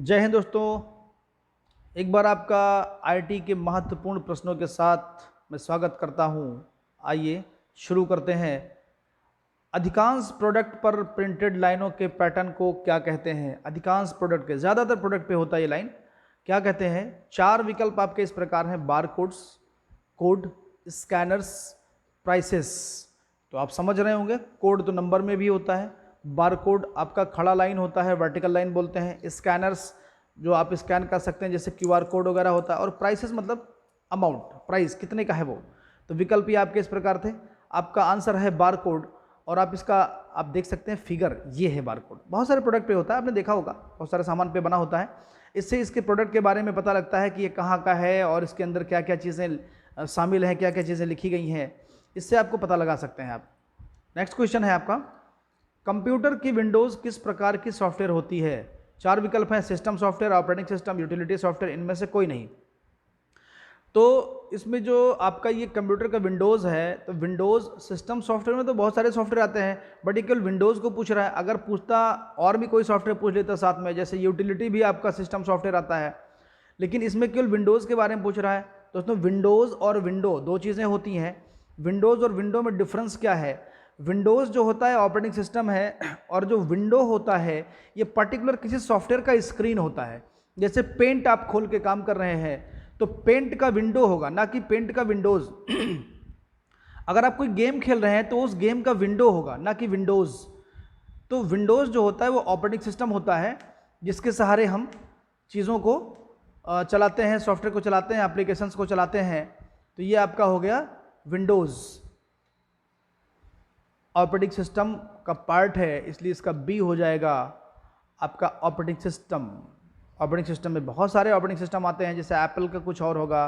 जय हिंद दोस्तों। एक बार आपका आईटी के महत्वपूर्ण प्रश्नों के साथ मैं स्वागत करता हूं। आइए शुरू करते हैं। अधिकांश प्रोडक्ट पर प्रिंटेड लाइनों के पैटर्न को क्या कहते हैं? अधिकांश प्रोडक्ट के, ज़्यादातर प्रोडक्ट पे होता है ये लाइन। क्या कहते हैं? चार विकल्प आपके इस प्रकार हैं: बारकोड्स, कोड, स्कैनर्स, प्राइसेस। तो आप समझ रहे होंगे, कोड तो नंबर में भी होता है, बारकोड आपका खड़ा लाइन होता है, वर्टिकल लाइन बोलते हैं, स्कैनर्स जो आप स्कैन कर सकते हैं जैसे क्यूआर कोड वगैरह होता है, और प्राइसेस मतलब अमाउंट, प्राइस कितने का है वो। तो विकल्प ये आपके इस प्रकार थे। आपका आंसर है बारकोड, और आप इसका आप देख सकते हैं फिगर, ये है बारकोड। बहुत सारे प्रोडक्ट पे होता है, आपने देखा होगा, बहुत सारे सामान पे बना होता है। इससे इसके प्रोडक्ट के बारे में पता लगता है कि ये कहाँ का है और इसके अंदर क्या क्या चीज़ें शामिल हैं, क्या क्या चीज़ें लिखी गई हैं, इससे आपको पता लगा सकते हैं आप। नेक्स्ट क्वेश्चन है आपका, कंप्यूटर की विंडोज़ किस प्रकार की सॉफ्टवेयर होती है? चार विकल्प हैं: system software, operating system, utility software, इनमें से कोई नहीं। तो इसमें जो आपका ये कंप्यूटर का विंडोज़ है, तो विंडोज़ सिस्टम सॉफ्टवेयर में तो बहुत सारे सॉफ्टवेयर आते हैं, बट ये केवल विंडोज़ को पूछ रहा है। अगर पूछता और भी कोई सॉफ्टवेयर पूछ लेता साथ में, जैसे यूटिलिटी भी आपका सिस्टम सॉफ्टवेयर आता है, लेकिन इसमें केवल विंडोज़ के बारे में पूछ रहा है। तो उसमें विंडोज़ और विंडो दो चीज़ें होती हैं। विंडोज़ और विंडो में डिफरेंस क्या है? विंडोज़ जो होता है ऑपरेटिंग सिस्टम है, और जो विंडो होता है ये पर्टिकुलर किसी सॉफ्टवेयर का स्क्रीन होता है। जैसे पेंट आप खोल के काम कर रहे हैं तो पेंट का विंडो होगा, ना कि पेंट का विंडोज़। अगर आप कोई गेम खेल रहे हैं तो उस गेम का विंडो होगा, ना कि विंडोज़। तो विंडोज़ जो होता है वो ऑपरेटिंग सिस्टम होता है जिसके सहारे हम चीज़ों को चलाते हैं, सॉफ्टवेयर को चलाते हैं, एप्लीकेशंस को चलाते हैं। तो ये आपका हो गया विंडोज़, ऑपरेटिंग सिस्टम का पार्ट है, इसलिए इसका बी हो जाएगा आपका ऑपरेटिंग सिस्टम। ऑपरेटिंग सिस्टम में बहुत सारे ऑपरेटिंग सिस्टम आते हैं, जैसे एप्पल का कुछ और होगा,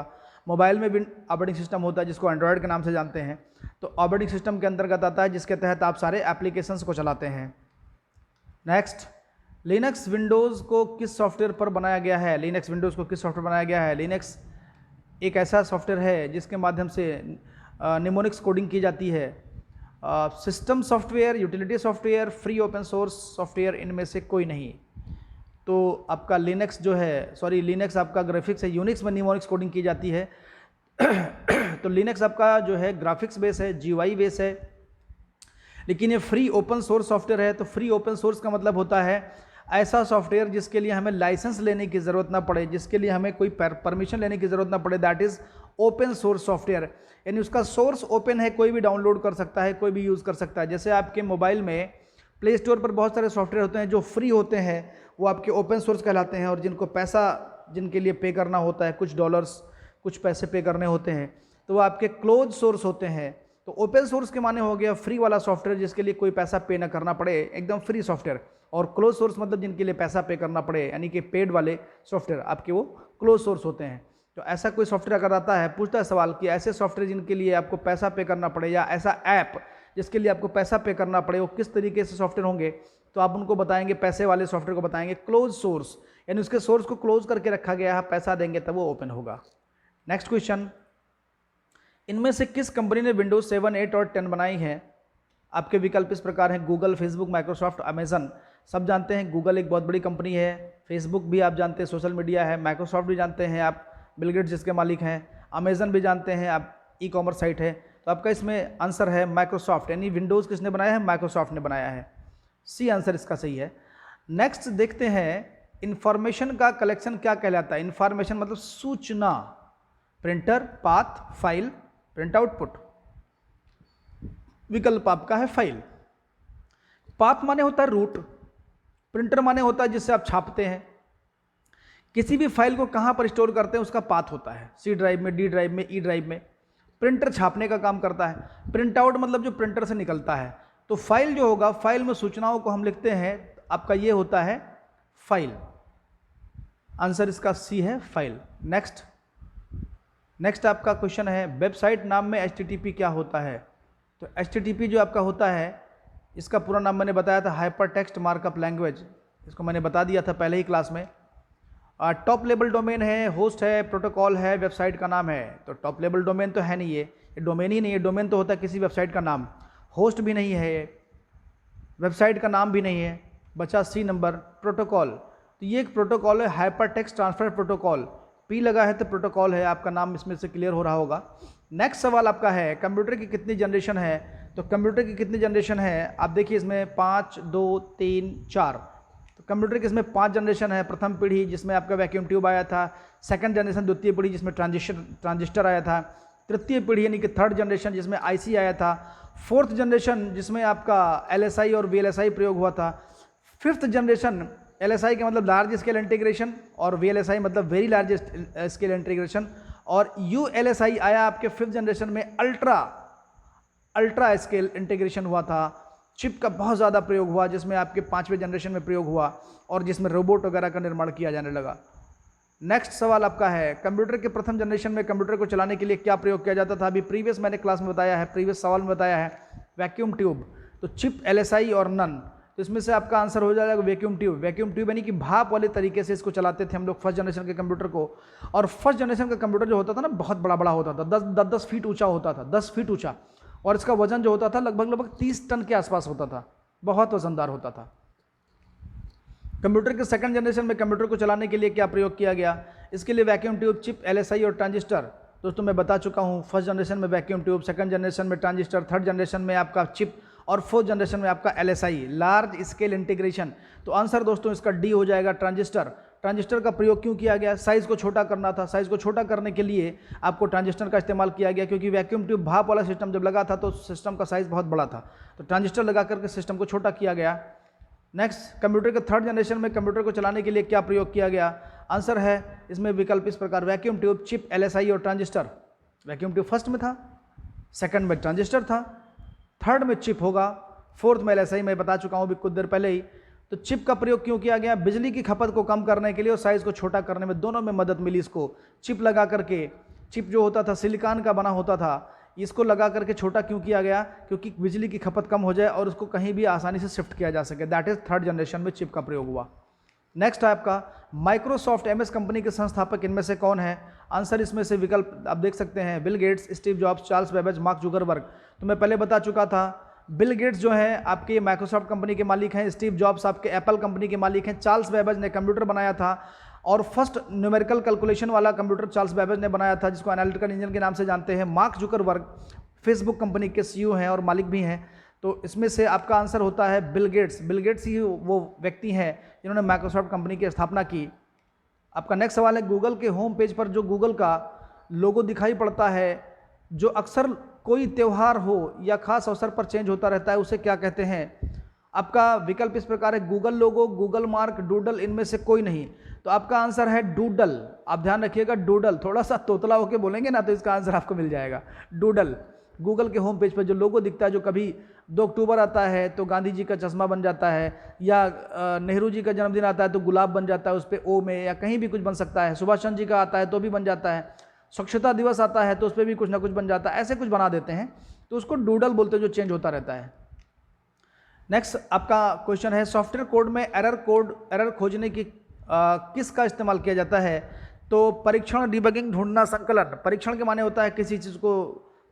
मोबाइल में भी ऑपरेटिंग सिस्टम होता है जिसको एंड्रॉयड के नाम से जानते हैं। तो ऑपरेटिंग सिस्टम के अंतर्गत आता है जिसके तहत आप सारे एप्लीकेशंस को चलाते हैं। नेक्स्ट, लिनक्स विंडोज़ को किस सॉफ्टवेयर पर बनाया गया है? लिनक्स विंडोज़ को किस सॉफ्टवेयर बनाया गया है? लिनक्स एक ऐसा सॉफ्टवेयर है जिसके माध्यम से निमोनिक्स कोडिंग की जाती है। System software, utility software, free open source software, इनमें से कोई नहीं। तो आपका लिनक्स जो है, सॉरी लिनक्स आपका ग्राफिक्स है, यूनिक्स में निमोनिक्स कोडिंग की जाती है। तो लिनक्स आपका जो है ग्राफिक्स बेस है, जीयूआई बेस है, लेकिन ये फ्री ओपन सोर्स सॉफ्टवेयर है। तो फ्री ओपन सोर्स का मतलब होता है ऐसा सॉफ्टवेयर जिसके लिए हमें लाइसेंस लेने की ज़रूरत ना पड़े, जिसके लिए हमें कोई परमिशन लेने की ज़रूरत ना पड़े, that is open source software. यानी उसका सोर्स ओपन है, कोई भी डाउनलोड कर सकता है, कोई भी यूज़ कर सकता है। जैसे आपके मोबाइल में प्ले स्टोर पर बहुत सारे सॉफ्टवेयर होते हैं जो फ्री होते हैं, वो आपके ओपन सोर्स कहलाते हैं, और जिनको पैसा, जिनके लिए पे करना होता है, कुछ डॉलर्स, कुछ पैसे पे करने होते हैं, तो वो आपके क्लोज सोर्स होते हैं। तो ओपन सोर्स के माने हो गया फ्री वाला सॉफ्टवेयर जिसके लिए कोई पैसा पे ना करना पड़े, एकदम फ्री सॉफ्टवेयर। और क्लोज सोर्स मतलब जिनके लिए पैसा पे करना पड़े, यानी कि पेड वाले सॉफ्टवेयर आपके वो क्लोज सोर्स होते हैं। तो ऐसा कोई सॉफ्टवेयर अगर आता है, पूछता है सवाल कि ऐसे सॉफ्टवेयर जिनके लिए आपको पैसा पे करना पड़े, या ऐसा ऐप जिसके लिए आपको पैसा पे करना पड़े, वो किस तरीके से सॉफ्टवेयर होंगे, तो आप उनको बताएंगे, पैसे वाले सॉफ्टवेयर को बताएंगे क्लोज सोर्स, यानी उसके सोर्स को क्लोज करके रखा गया है, पैसा देंगे तब वो ओपन होगा। नेक्स्ट क्वेश्चन, इनमें से किस कंपनी ने विंडोज 7, 8 और 10 बनाई है? आपके विकल्प इस प्रकार हैं: गूगल, फेसबुक, माइक्रोसॉफ्ट, अमेजन। सब जानते हैं गूगल एक बहुत बड़ी कंपनी है, फेसबुक भी आप जानते हैं सोशल मीडिया है, माइक्रोसॉफ्ट भी जानते हैं आप, बिल गेट्स जिसके मालिक हैं, अमेजन भी जानते हैं आप, ई कॉमर्स साइट है। तो आपका इसमें आंसर है माइक्रोसॉफ्ट, यानी विंडोज़ किसने बनाया है? माइक्रोसॉफ्ट ने बनाया है। सी आंसर इसका सही है। नेक्स्ट देखते हैं, इंफॉर्मेशन का कलेक्शन क्या कहलाता है? इंफॉर्मेशन मतलब सूचना, printer, path, file, print output. विकल्प आपका है फाइल। पाथ माने होता है रूट, प्रिंटर माने होता है जिससे आप छापते हैं। किसी भी फाइल को कहां पर स्टोर करते हैं उसका पाथ होता है, सी ड्राइव में, डी ड्राइव में, ई ड्राइव में। प्रिंटर छापने का काम करता है, प्रिंट आउट मतलब जो प्रिंटर से निकलता है। तो फाइल जो होगा, फाइल में सूचनाओं को हम लिखते हैं, आपका ये होता है फाइल। आंसर इसका सी है, फाइल। नेक्स्ट आपका क्वेश्चन है, वेबसाइट नाम में HTTP क्या होता है? तो HTTP जो आपका होता है, इसका पूरा नाम मैंने बताया था, हाइपर टेक्स्ट मार्कअप लैंग्वेज। इसको मैंने बता दिया था पहले ही क्लास में। टॉप लेवल डोमेन है, होस्ट है, प्रोटोकॉल है, वेबसाइट का नाम है। तो टॉप लेवल डोमेन तो है नहीं, ये डोमेन ही नहीं है। डोमेन तो होता है किसी वेबसाइट का नाम, होस्ट भी नहीं है, ये वेबसाइट का नाम भी नहीं है। बचा सी नंबर, प्रोटोकॉल। तो ये एक प्रोटोकॉल है, hyper text transfer protocol. P लगा है तो प्रोटोकॉल है, आपका नाम इसमें से क्लियर हो रहा होगा। नेक्स्ट सवाल आपका है कंप्यूटर की कितनी जनरेशन है। तो कंप्यूटर की कितनी जनरेशन है, आप देखिए इसमें 5, 2, 3, 4। तो कंप्यूटर की इसमें 5 जनरेशन है। प्रथम पीढ़ी जिसमें आपका वैक्यूम ट्यूब आया था, सेकंड जनरेशन द्वितीय पीढ़ी जिसमें ट्रांजिस्टर आया था, तृतीय पीढ़ी यानी कि थर्ड जनरेशन जिसमें आईसी आया था, फोर्थ जनरेशन जिसमें आपका एलएसआई और वीएलएसआई प्रयोग हुआ था, फिफ्थ जनरेशन एलएसआई का मतलब लार्ज स्केल इंटीग्रेशन और वीएलएसआई मतलब वेरी लार्ज स्केल इंटीग्रेशन, और यूएलएसआई आया आपके फिफ्थ जनरेशन में अल्ट्रा स्केल इंटीग्रेशन हुआ था। चिप का बहुत ज़्यादा प्रयोग हुआ जिसमें आपके 5वें जनरेशन में प्रयोग हुआ और जिसमें रोबोट वगैरह का निर्माण किया जाने लगा। नेक्स्ट सवाल आपका है कंप्यूटर के प्रथम जनरेशन में कंप्यूटर को चलाने के लिए क्या प्रयोग किया जाता था। अभी प्रीवियस मैंने क्लास में बताया है, प्रीवियस सवाल में बताया है वैक्यूम ट्यूब। तो चिप, एलएसआई और नन, तो इसमें से आपका आंसर हो जाएगा वैक्यूम ट्यूब। वैक्यूम ट्यूब यानी कि भाप वाले तरीके से इसको चलाते थे हम लोग फर्स्ट जनरेशन के कंप्यूटर को। और फर्स्ट जनरेशन का कंप्यूटर जो होता था ना बहुत बड़ा बड़ा होता था, 10 फीट ऊंचा होता था, 10 फीट ऊंचा, और इसका वजन जो होता था लगभग 30 टन के आसपास होता था, बहुत वजनदार होता था। कंप्यूटर के सेकंड जनरेशन में कंप्यूटर को चलाने के लिए क्या प्रयोग किया गया, इसके लिए वैक्यूम ट्यूब, चिप, एलएसआई और ट्रांजिस्टर। दोस्तों मैं बता चुका हूँ, फर्स्ट जनरेशन में वैक्यूम ट्यूब, सेकंड जनरेशन में ट्रांजिस्टर, थर्ड जनरेशन में आपका चिप और फोर्थ जनरेशन में आपका एलएसआई, लार्ज स्केल इंटीग्रेशन। तो आंसर दोस्तों इसका डी हो जाएगा ट्रांजिस्टर। ट्रांजिस्टर का प्रयोग क्यों किया गया, साइज़ को छोटा करना था। साइज़ को छोटा करने के लिए आपको ट्रांजिस्टर का इस्तेमाल किया गया, क्योंकि वैक्यूम ट्यूब भाप वाला सिस्टम जब लगा था तो सिस्टम का साइज़ बहुत बड़ा था, तो ट्रांजिस्टर लगा करके सिस्टम को छोटा किया गया। नेक्स्ट, कंप्यूटर के थर्ड जनरेशन में कंप्यूटर को चलाने के लिए क्या प्रयोग किया गया, आंसर है इसमें विकल्प इस प्रकार, वैक्यूम ट्यूब, चिप, एलएसआई और ट्रांजिस्टर। वैक्यूम ट्यूब फर्स्ट में था, सेकंड में ट्रांजिस्टर था, थर्ड में चिप होगा, फोर्थ में एलएसआई। मैं बता चुका हूँ अभी कुछ देर पहले ही। तो चिप का प्रयोग क्यों किया गया, बिजली की खपत को कम करने के लिए और साइज़ को छोटा करने में, दोनों में मदद मिली इसको। चिप लगा करके, चिप जो होता था सिलिकॉन का बना होता था, इसको लगा करके छोटा क्यों किया गया, क्योंकि बिजली की खपत कम हो जाए और उसको कहीं भी आसानी से शिफ्ट किया जा सके। दैट इज थर्ड जनरेशन में चिप का प्रयोग हुआ। नेक्स्ट है आपका माइक्रोसॉफ्ट एमएस कंपनी के संस्थापक इनमें से कौन है, आंसर इसमें से विकल्प आप देख सकते हैं, Bill Gates, Steve jobs, Charles Babbage, mark Zuckerberg. तो मैं पहले बता चुका था, बिल गेट्स जो है आपके माइक्रोसॉफ्ट कंपनी के मालिक हैं, स्टीव जॉब्स आपके एप्पल कंपनी के मालिक हैं, चार्ल्स बेबेज ने कंप्यूटर बनाया था और फर्स्ट न्यूमेरिकल कैलकुलेशन वाला कंप्यूटर चार्ल्स बेबेज ने बनाया था, जिसको एनालिटिकल इंजन के नाम से जानते हैं। मार्क जुकरबर्ग फेसबुक कंपनी के सीईओ हैं और मालिक भी हैं। तो इसमें से आपका आंसर होता है बिल गेट्स। बिल गेट्स ही वो व्यक्ति हैं जिन्होंने माइक्रोसॉफ्ट कंपनी की स्थापना की। आपका नेक्स्ट सवाल है, गूगल के होम पेज पर जो गूगल का लोगो दिखाई पड़ता है, जो अक्सर कोई त्यौहार हो या खास अवसर पर चेंज होता रहता है, उसे क्या कहते हैं। आपका विकल्प इस प्रकार है, गूगल लोगो, गूगल मार्क, डूडल, इनमें से कोई नहीं। तो आपका आंसर है डूडल। आप ध्यान रखिएगा, डूडल, थोड़ा सा तोतला होकर बोलेंगे ना तो इसका आंसर आपको मिल जाएगा, डूडल। गूगल के होम पेज पर जो लोगो दिखता है, जो कभी 2 अक्टूबर आता है तो गांधी जी का चश्मा बन जाता है, या नेहरू जी का जन्मदिन आता है तो गुलाब बन जाता है उस पर ओ में, या कहीं भी कुछ बन सकता है। सुभाष चंद्र जी का आता है तो भी बन जाता है, स्वच्छता दिवस आता है तो उस पर भी कुछ ना कुछ बन जाता है, ऐसे कुछ बना देते हैं, तो उसको डूडल बोलते हैं, जो चेंज होता रहता है। नेक्स्ट आपका क्वेश्चन है, सॉफ्टवेयर कोड में एरर खोजने की किसका इस्तेमाल किया जाता है। तो परीक्षण, डिबगिंग, ढूंढना, संकलन। परीक्षण के माने होता है किसी चीज़ को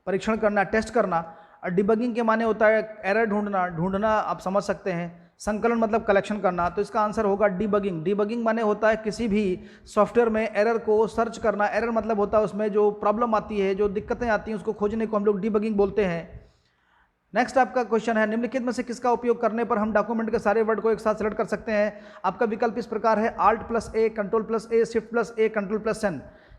परीक्षण करना, टेस्ट करना, और डिबगिंग के माने होता है एरर ढूंढना आप समझ सकते हैं। संकलन मतलब कलेक्शन करना, तो इसका आंसर होगा डिबगिंग। डिबगिंग माने होता है किसी भी सॉफ्टवेयर में एरर को सर्च करना। एरर मतलब होता है उसमें जो प्रॉब्लम आती है, जो दिक्कतें आती हैं, उसको खोजने को हम लोग डिबगिंग बोलते हैं। नेक्स्ट आपका क्वेश्चन है, निम्नलिखित में से किसका उपयोग करने पर हम डॉक्यूमेंट के सारे वर्ड को एक साथ सेलेक्ट कर सकते हैं। आपका विकल्प इस प्रकार है, Alt+A, Ctrl+A, Shift+A, Ctrl+N।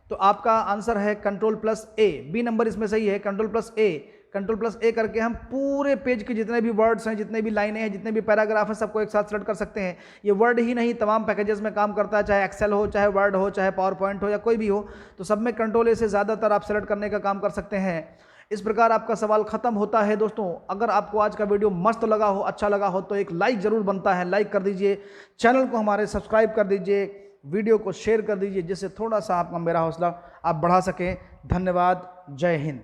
तो आपका आंसर है Ctrl+A। बी नंबर इसमें सही है, Ctrl+A। Ctrl+A करके हम पूरे पेज के जितने भी वर्ड्स हैं, जितने भी लाइनें हैं, जितने भी पैराग्राफ हैं, सबको एक साथ सेलेक्ट कर सकते हैं। ये वर्ड ही नहीं, तमाम पैकेजेस में काम करता है, चाहे एक्सेल हो, चाहे वर्ड हो, चाहे पावर पॉइंट हो, या कोई भी हो, तो सब में Ctrl+A से ज़्यादातर आप सेलेक्ट करने का काम कर सकते हैं। इस प्रकार आपका सवाल खत्म होता है। दोस्तों अगर आपको आज का वीडियो मस्त लगा हो, अच्छा लगा हो, तो एक लाइक ज़रूर बनता है, लाइक कर दीजिए, चैनल को हमारे सब्सक्राइब कर दीजिए, वीडियो को शेयर कर दीजिए, जिससे थोड़ा सा आपका मेरा हौसला आप बढ़ा सकें। धन्यवाद, जय हिंद।